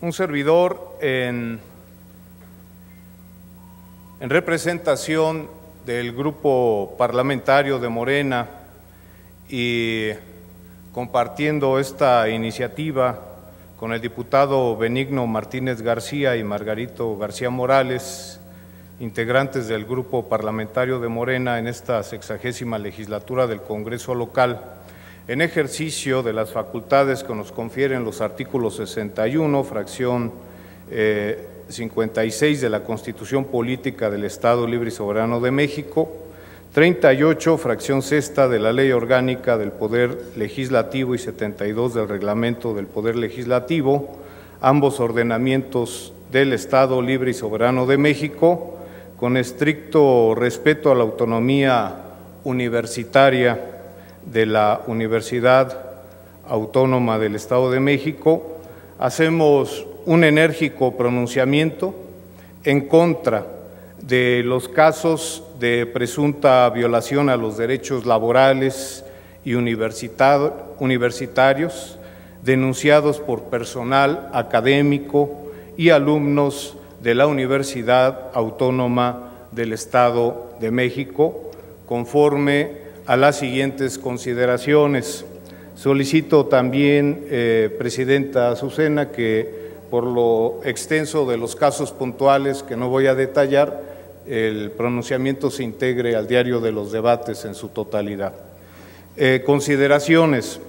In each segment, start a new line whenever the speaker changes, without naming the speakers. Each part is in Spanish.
un servidor en representación del grupo parlamentario de Morena y compartiendo esta iniciativa con el diputado Benigno Martínez García y Margarito García Morales, integrantes del grupo parlamentario de Morena en esta 60ª legislatura del Congreso local, en ejercicio de las facultades que nos confieren los artículos 61, fracción 56 de la Constitución Política del Estado Libre y Soberano de México, 38, fracción sexta de la Ley Orgánica del Poder Legislativo y 72 del Reglamento del Poder Legislativo, ambos ordenamientos del Estado Libre y Soberano de México, con estricto respeto a la autonomía universitaria de la Universidad Autónoma del Estado de México, hacemos un enérgico pronunciamiento en contra de los casos de presunta violación a los derechos laborales y universitarios denunciados por personal académico y alumnos de la Universidad Autónoma del Estado de México, conforme a las siguientes consideraciones. Solicito también, Presidenta Azucena, que por lo extenso de los casos puntuales que no voy a detallar, el pronunciamiento se integre al diario de los debates en su totalidad. Consideraciones.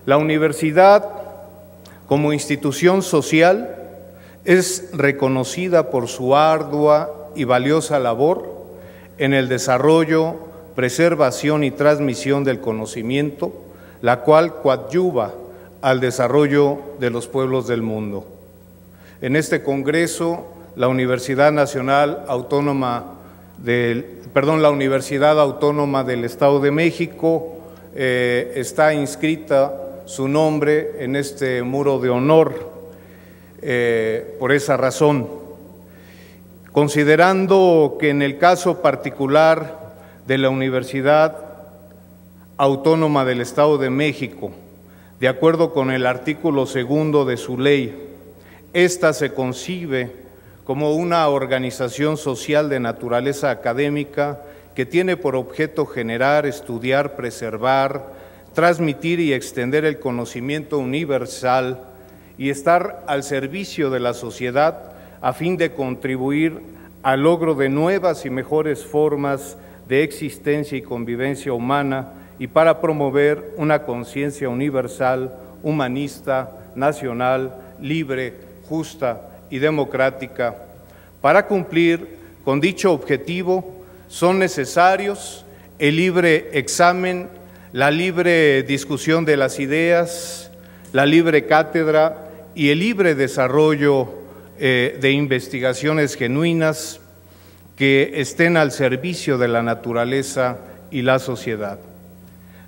La universidad, como institución social, es reconocida por su ardua y valiosa labor en el desarrollo, preservación y transmisión del conocimiento, la cual coadyuva al desarrollo de los pueblos del mundo. En este Congreso, la Universidad Autónoma del Estado de México está inscrita su nombre en este muro de honor. Por esa razón, considerando que en el caso particular de la Universidad Autónoma del Estado de México, de acuerdo con el artículo 2 de su ley, esta se concibe como una organización social de naturaleza académica que tiene por objeto generar, estudiar, preservar, transmitir y extender el conocimiento universal y estar al servicio de la sociedad a fin de contribuir al logro de nuevas y mejores formas de existencia y convivencia humana y para promover una conciencia universal, humanista, nacional, libre, justa y democrática. Para cumplir con dicho objetivo son necesarios el libre examen, la libre discusión de las ideas, la libre cátedra y el libre desarrollo de investigaciones genuinas que estén al servicio de la naturaleza y la sociedad.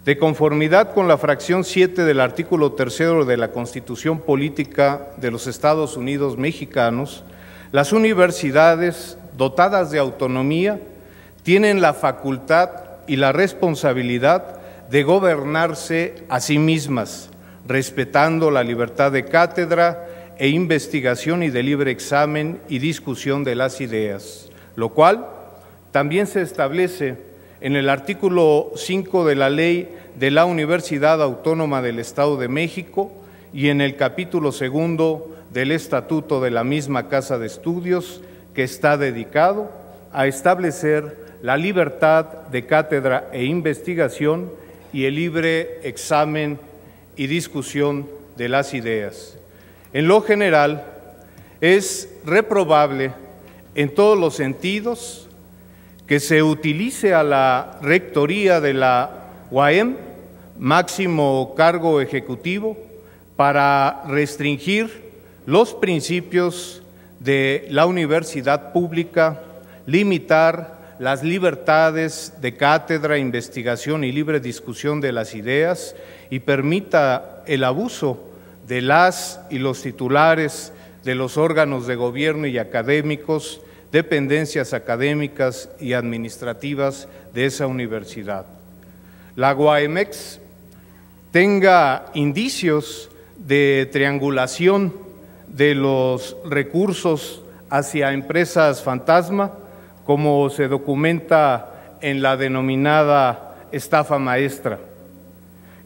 De conformidad con la fracción 7 del artículo 3 de la Constitución Política de los Estados Unidos Mexicanos, las universidades dotadas de autonomía tienen la facultad y la responsabilidad de gobernarse a sí mismas, respetando la libertad de cátedra e investigación y de libre examen y discusión de las ideas, lo cual también se establece en el artículo 5 de la Ley de la Universidad Autónoma del Estado de México y en el capítulo 2 del Estatuto de la misma Casa de Estudios, que está dedicado a establecer la libertad de cátedra e investigación y el libre examen y discusión de las ideas. En lo general, es reprobable en todos los sentidos que se utilice a la rectoría de la UAM, máximo cargo ejecutivo, para restringir los principios de la universidad pública, limitar las libertades de cátedra, investigación y libre discusión de las ideas y permita el abuso de las y los titulares de los órganos de gobierno y académicos, dependencias académicas y administrativas de esa universidad. La UAMEX tenga indicios de triangulación de los recursos hacia empresas fantasma, como se documenta en la denominada estafa maestra,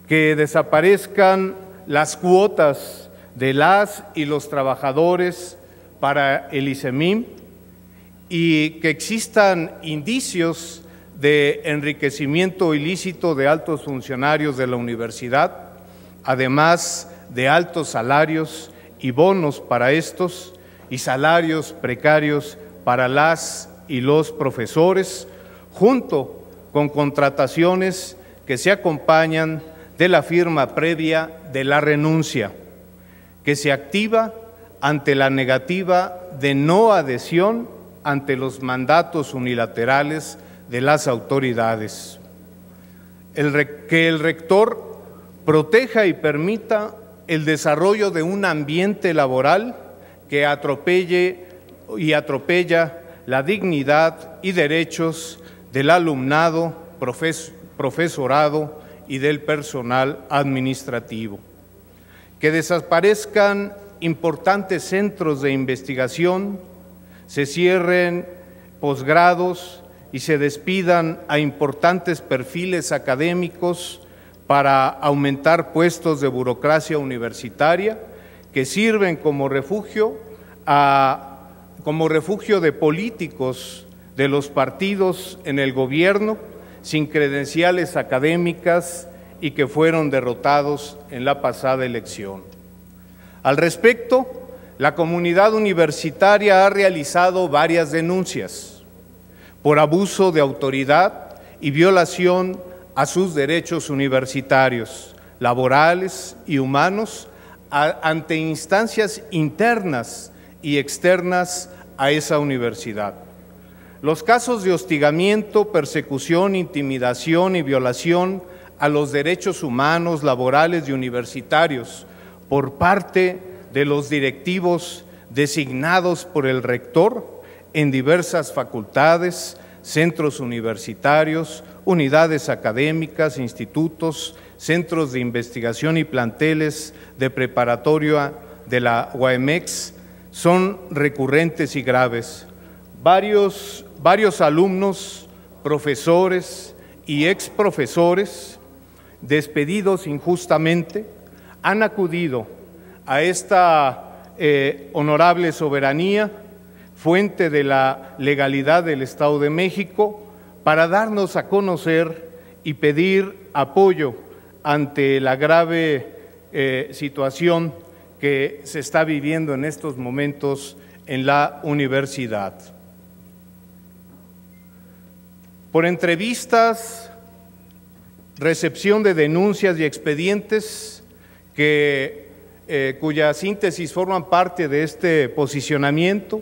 que desaparezcan las cuotas de las y los trabajadores para el ICEMIM y que existan indicios de enriquecimiento ilícito de altos funcionarios de la universidad, además de altos salarios y bonos para estos y salarios precarios para las y los profesores, junto con contrataciones que se acompañan de la firma previa de la renuncia, que se activa ante la negativa de no adhesión ante los mandatos unilaterales de las autoridades. Que el rector proteja y permita el desarrollo de un ambiente laboral que atropella la dignidad y derechos del alumnado, profesorado y del personal administrativo. Que desaparezcan importantes centros de investigación, se cierren posgrados y se despidan a importantes perfiles académicos para aumentar puestos de burocracia universitaria que sirven como refugio de políticos de los partidos en el gobierno sin credenciales académicas y que fueron derrotados en la pasada elección. Al respecto, la comunidad universitaria ha realizado varias denuncias por abuso de autoridad y violación a sus derechos universitarios, laborales y humanos ante instancias internas y externas a esa universidad. Los casos de hostigamiento, persecución, intimidación y violación a los derechos humanos, laborales y universitarios por parte de los directivos designados por el rector en diversas facultades, centros universitarios, unidades académicas, institutos, centros de investigación y planteles de preparatoria de la UAMX son recurrentes y graves. Varios alumnos, profesores y exprofesores despedidos injustamente han acudido a esta honorable soberanía, fuente de la legalidad del Estado de México, para darnos a conocer y pedir apoyo ante la grave situación que se está viviendo en estos momentos en la universidad. Por entrevistas, recepción de denuncias y expedientes cuya síntesis forman parte de este posicionamiento,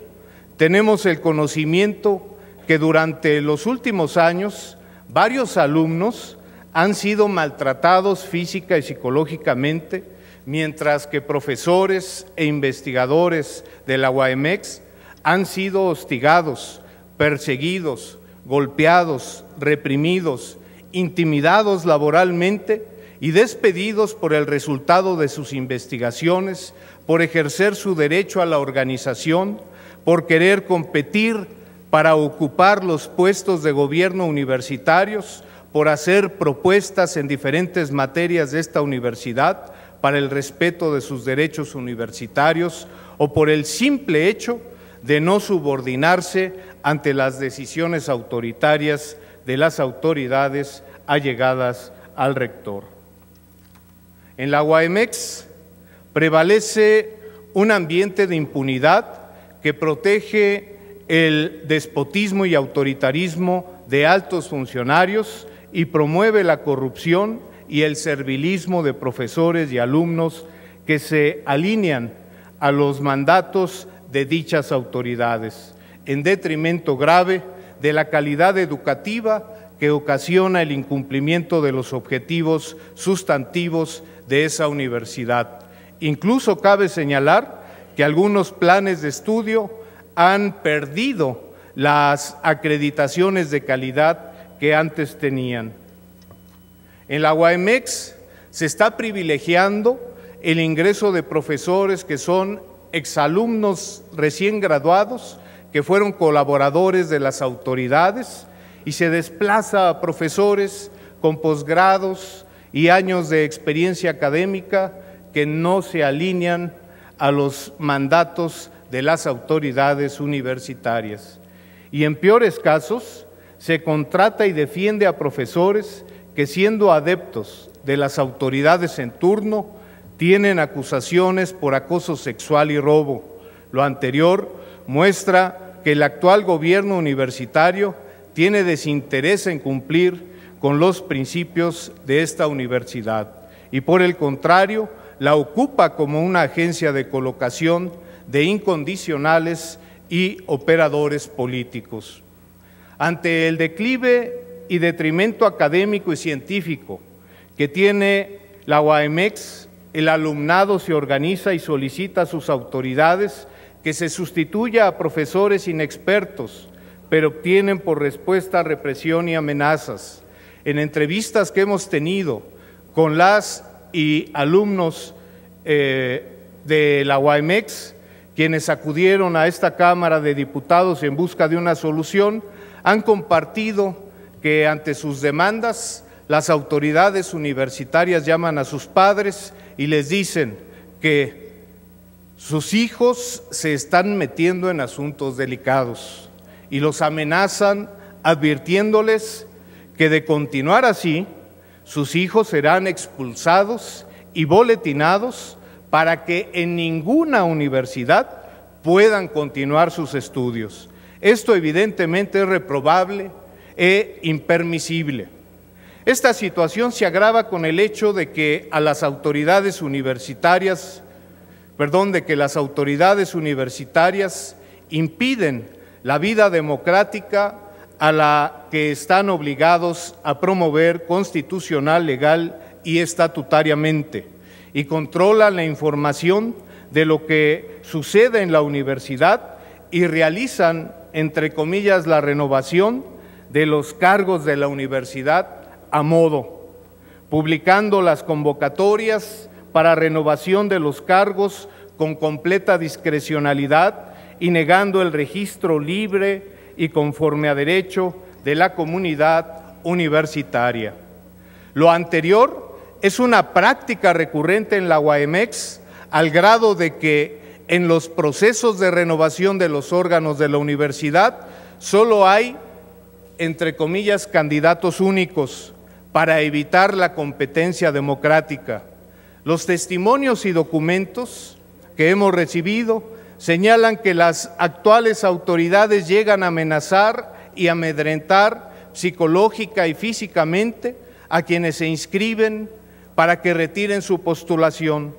tenemos el conocimiento que durante los últimos años varios alumnos han sido maltratados física y psicológicamente, mientras que profesores e investigadores de la UAMX han sido hostigados, perseguidos, golpeados, reprimidos, intimidados laboralmente y despedidos por el resultado de sus investigaciones, por ejercer su derecho a la organización, por querer competir para ocupar los puestos de gobierno universitarios, por hacer propuestas en diferentes materias de esta universidad para el respeto de sus derechos universitarios o por el simple hecho de no subordinarse ante las decisiones autoritarias de las autoridades allegadas al rector. En la UAMX prevalece un ambiente de impunidad que protege el despotismo y autoritarismo de altos funcionarios y promueve la corrupción y el servilismo de profesores y alumnos que se alinean a los mandatos de dichas autoridades, en detrimento grave de la calidad educativa que ocasiona el incumplimiento de los objetivos sustantivos de esa universidad. Incluso cabe señalar que algunos planes de estudio han perdido las acreditaciones de calidad que antes tenían. En la UAMX se está privilegiando el ingreso de profesores que son exalumnos recién graduados que fueron colaboradores de las autoridades y se desplaza a profesores con posgrados y años de experiencia académica que no se alinean a los mandatos de las autoridades universitarias. Y en peores casos, se contrata y defiende a profesores que, siendo adeptos de las autoridades en turno, tienen acusaciones por acoso sexual y robo. Lo anterior muestra que el actual gobierno universitario tiene desinterés en cumplir con los principios de esta universidad y, por el contrario, la ocupa como una agencia de colocación de incondicionales y operadores políticos. Ante el declive y detrimento académico y científico que tiene la UAMX, el alumnado se organiza y solicita a sus autoridades que se sustituya a profesores inexpertos, pero obtienen por respuesta represión y amenazas. En entrevistas que hemos tenido con las y alumnos de la UAMX, quienes acudieron a esta Cámara de Diputados en busca de una solución, han compartido que ante sus demandas las autoridades universitarias llaman a sus padres y les dicen que sus hijos se están metiendo en asuntos delicados y los amenazan advirtiéndoles que de continuar así, sus hijos serán expulsados y boletinados para que en ninguna universidad puedan continuar sus estudios. Esto evidentemente es reprobable e impermisible. Esta situación se agrava con el hecho de que las autoridades universitarias impiden la vida democrática a la que están obligados a promover constitucional, legal y estatutariamente, y controlan la información de lo que sucede en la universidad y realizan, entre comillas, la renovación de los cargos de la universidad a modo, publicando las convocatorias para renovación de los cargos con completa discrecionalidad y negando el registro libre y conforme a derecho de la comunidad universitaria. Lo anterior es una práctica recurrente en la UAMX, al grado de que en los procesos de renovación de los órganos de la universidad solo hay, entre comillas, candidatos únicos para evitar la competencia democrática. Los testimonios y documentos que hemos recibido señalan que las actuales autoridades llegan a amenazar y amedrentar psicológica y físicamente a quienes se inscriben para que retiren su postulación.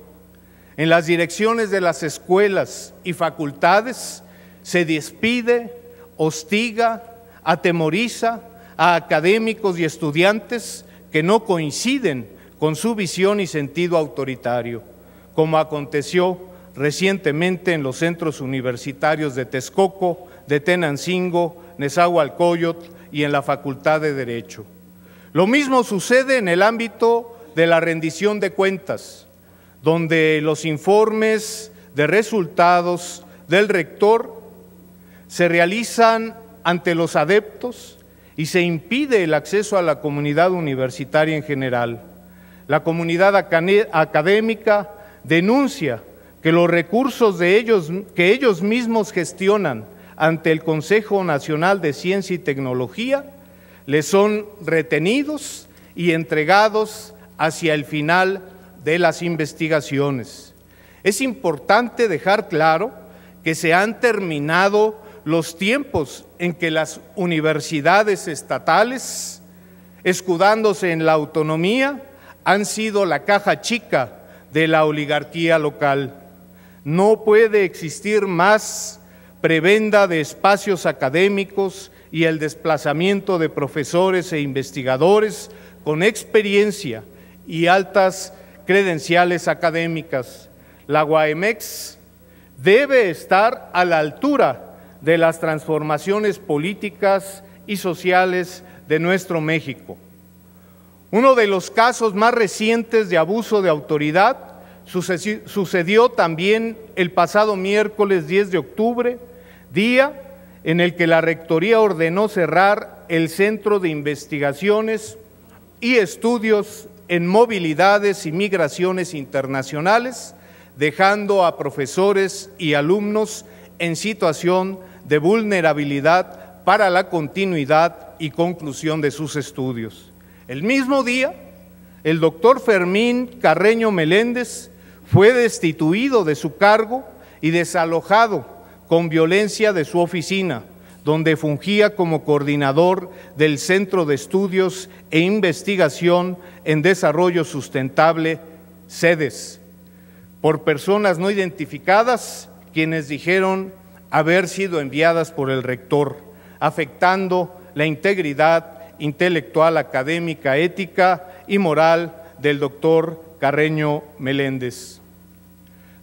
En las direcciones de las escuelas y facultades se despide, hostiga, atemoriza a académicos y estudiantes que no coinciden con su visión y sentido autoritario, como aconteció recientemente en los centros universitarios de Texcoco, de Tenancingo, Nezahualcóyotl y en la Facultad de Derecho. Lo mismo sucede en el ámbito de la rendición de cuentas, donde los informes de resultados del rector se realizan ante los adeptos y se impide el acceso a la comunidad universitaria en general. La comunidad académica denuncia que los recursos que ellos mismos gestionan ante el Consejo Nacional de Ciencia y Tecnología les son retenidos y entregados hacia el final de las investigaciones. Es importante dejar claro que se han terminado los tiempos en que las universidades estatales, escudándose en la autonomía, han sido la caja chica de la oligarquía local. No puede existir más prebenda de espacios académicos y el desplazamiento de profesores e investigadores con experiencia y altas credenciales académicas. La UAMX debe estar a la altura de las transformaciones políticas y sociales de nuestro México. Uno de los casos más recientes de abuso de autoridad Sucedió también el pasado miércoles 10 de octubre, día en el que la Rectoría ordenó cerrar el Centro de Investigaciones y Estudios en Movilidades y Migraciones Internacionales, dejando a profesores y alumnos en situación de vulnerabilidad para la continuidad y conclusión de sus estudios. El mismo día, el doctor Fermín Carreño Meléndez fue destituido de su cargo y desalojado con violencia de su oficina, donde fungía como coordinador del Centro de Estudios e Investigación en Desarrollo Sustentable, CEDES, por personas no identificadas, quienes dijeron haber sido enviadas por el rector, afectando la integridad intelectual, académica, ética y moral del doctor Carreño Meléndez.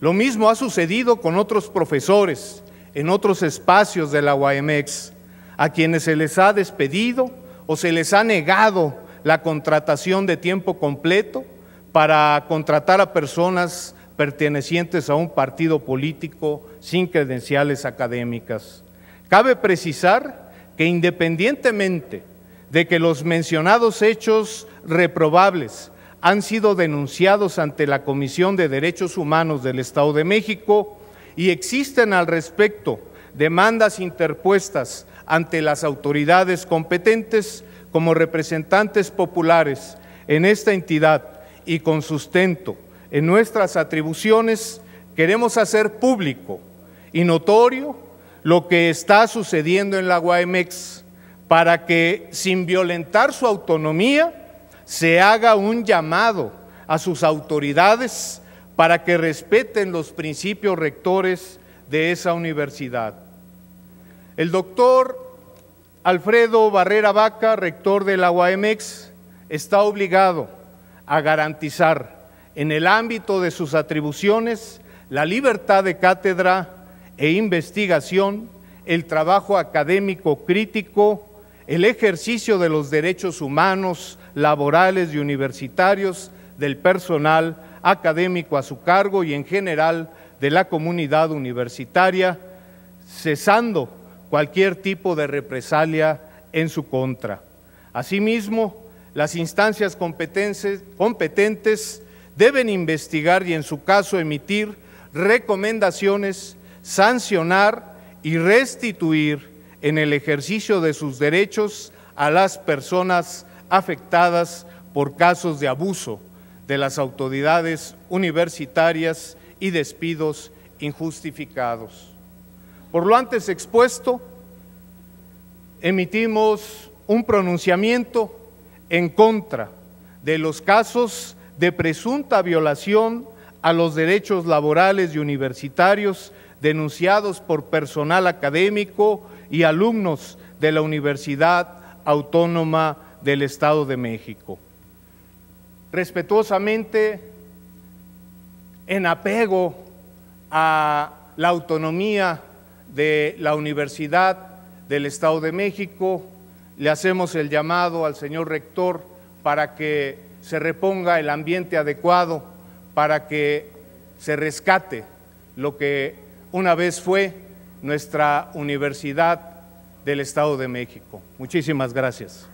Lo mismo ha sucedido con otros profesores en otros espacios de la UAMX, a quienes se les ha despedido o se les ha negado la contratación de tiempo completo para contratar a personas pertenecientes a un partido político sin credenciales académicas. Cabe precisar que independientemente de que los mencionados hechos reprobables han sido denunciados ante la Comisión de Derechos Humanos del Estado de México y existen al respecto demandas interpuestas ante las autoridades competentes como representantes populares en esta entidad y con sustento en nuestras atribuciones, queremos hacer público y notorio lo que está sucediendo en la UAMX para que, sin violentar su autonomía, se haga un llamado a sus autoridades para que respeten los principios rectores de esa universidad. El doctor Alfredo Barrera Baca, rector de la UAMX, está obligado a garantizar en el ámbito de sus atribuciones la libertad de cátedra e investigación, el trabajo académico crítico, el ejercicio de los derechos humanos, laborales y universitarios del personal académico a su cargo y en general de la comunidad universitaria, cesando cualquier tipo de represalia en su contra. Asimismo, las instancias competentes deben investigar y en su caso emitir recomendaciones, sancionar y restituir en el ejercicio de sus derechos a las personas afectadas por casos de abuso de las autoridades universitarias y despidos injustificados. Por lo antes expuesto, emitimos un pronunciamiento en contra de los casos de presunta violación a los derechos laborales y universitarios denunciados por personal académico y alumnos de la Universidad Autónoma del Estado de México. Respetuosamente, en apego a la autonomía de la Universidad del Estado de México, le hacemos el llamado al señor rector para que se reponga el ambiente adecuado, para que se rescate lo que una vez fue nuestra Universidad del Estado de México. Muchísimas gracias.